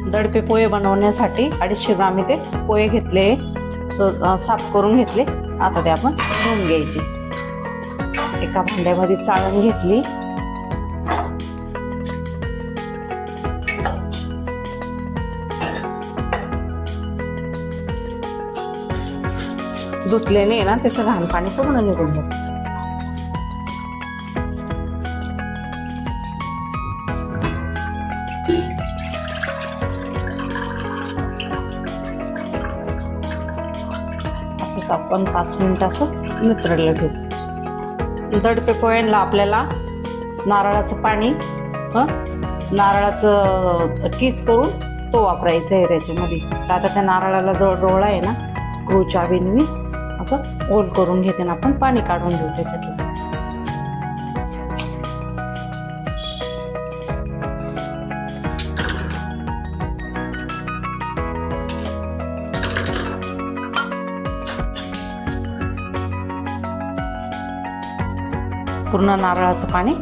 दडपे पोहे बनवण्यासाठी 250 ग्राम इथे पोहे घेतले, साफ करून घेतले. आता ते आपण धुवून घ्यायचे. एका भांड्यामध्ये चाळण घेतली. धुतलेले ना त्याचं घाण पाणी पूर्ण निघून जातं. असंच आपण 5 मिनिटं असं नितळलं ठेवू. दडपे पोह्यांना आपल्याला नारळाचं पाणी, नारळाचं किस करून तो वापरायचा आहे त्याच्यामध्ये. तर आता त्या नारळाला जो डोळा आहे ना, स्क्रूच्या बिनवी असं ओल करून घेते ना आपण पाणी काढून घेऊ त्याच्यातलं. पूर्ण नारळाचं पाणी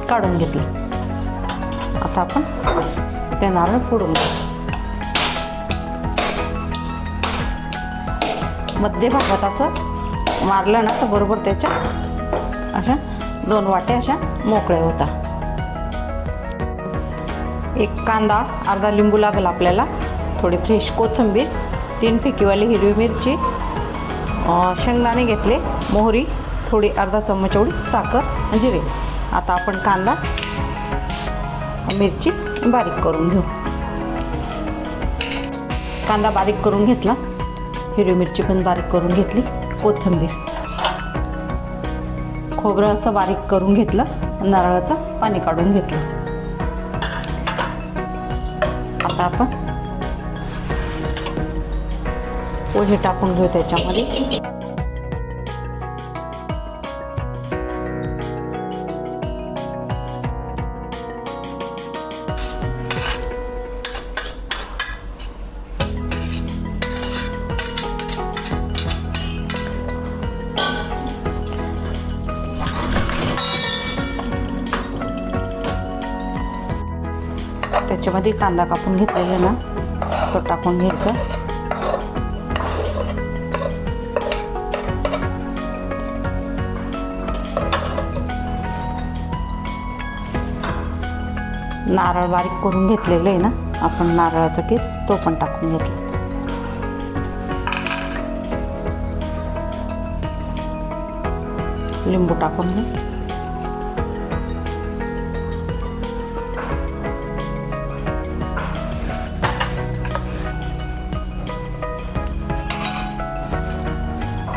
काढून घेतलं. आता आपण ते नारळ फोडून घेऊ. मध्य भागात असं मारलं ना तर बरोबर त्याच्या अशा 2 वाट्या अशा मोकळ्या होता. एक कांदा, अर्धा लिंबू लागेल आपल्याला, थोडी फ्रेश कोथिंबीर, 3 फिकीवाली हिरवी मिरची, शेंगदाणे घेतले, मोहरी, थोडी अर्धा चम्मच एवढी साखर, जिरे. आता आपण कांदा, मिरची बारीक करून घेऊ. कांदा बारीक करून घेतला, हिरवी मिरची पण बारीक करून घेतली, कोथिंबीर, खोबरं असं बारीक करून घेतलं, नारळाचं पाणी काढून घेतलं. आता आपण पोहे टाकून घेऊ त्याच्यामध्ये. त्याच्यामध्ये कांदा कापून घेतलेला ना तो टाकून घ्यायचा. नारळ बारीक करून घेतलेलं आहे ना आपण, नारळाचा किस तो पण टाकून घेतला. लिंबू टाकून घे.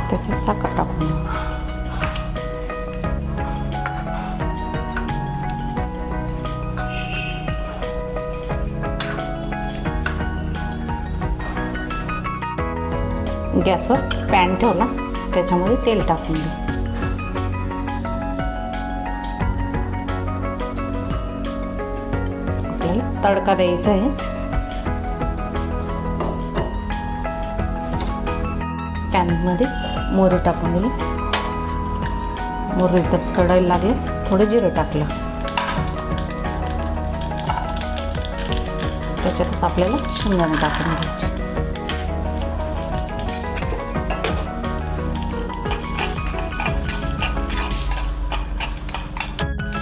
त्याची साखर टाकून घे. गॅसवर पॅन ठेवला, त्याच्यामध्ये तेल टाकून घे. आपल्याला तडका द्यायचा आहे. पॅनमध्ये मोहरी टाकून दिली. मोहरी तर कढायला लागले, थोडं जिरं टाकलं. त्याच्यातच आपल्याला शेंगदाणे टाकून घ्यायचे.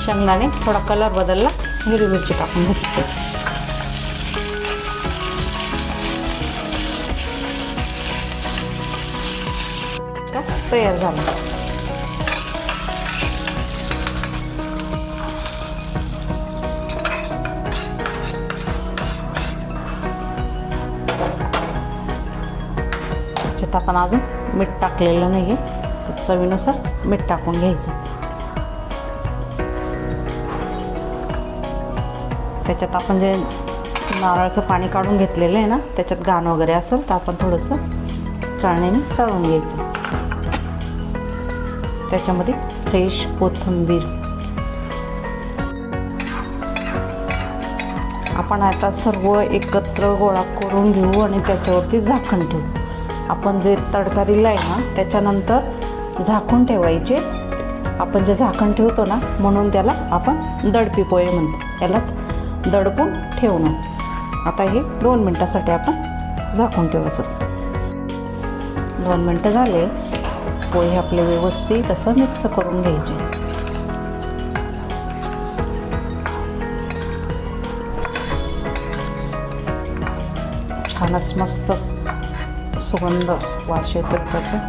शेंगदाणे थोडा कलर बदलला, हिरवी मिरची टाकून घेतली. तयार झाला. त्याच्यात आपण अजून मीठ टाकलेलं नाही आहे, चवीनुसार मीठ टाकून घ्यायचं. त्याच्यात आपण जे नारळाचं पाणी काढून घेतलेलं आहे ना, त्याच्यात घाण वगैरे असेल तर आपण थोडंसं चाळणीने चाळून घ्यायचं. त्याच्यामध्ये फ्रेश कोथिंबीर. आपण आता सर्व एकत्र गोळा करून घेऊ आणि त्याच्यावरती झाकण ठेवू. आपण जे तडका दिला आहे ना त्याच्यानंतर झाकून ठेवायचे. आपण जे झाकण ठेवतो ना म्हणून त्याला आपण दडपी पोहे म्हणतो. त्यालाच दडपून ठेवणं. आता हे 2 मिनटासाठी आपण झाकून ठेवू. असं 2 मिनटं झाले. पोहे आपले व्यवस्थित असं मिक्स करून घ्यायचे. छानच मस्त सुगंध वास येतो त्याचा.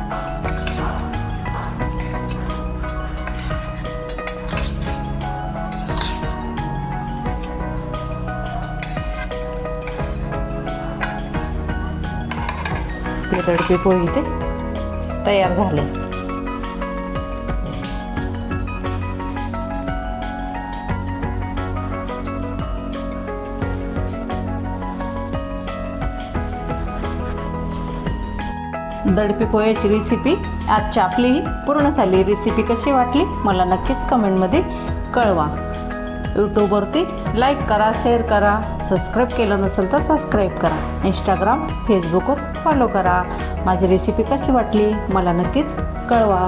दडपे पोहे इथे तयार झाले. दडपे पोह्याची रेसिपी आजची आपली पूर्ण झाली. रेसिपी कशी वाटली मला नक्कीच कमेंटमध्ये कळवा. यूट्यूबवरती लाईक करा, शेअर करा, सबस्क्राईब केलं नसेल तर सबस्क्राईब करा. इंस्टाग्राम फेसबुकवर फॉलो करा. माझी रेसिपी कशी वाटली मला नक्कीच कळवा.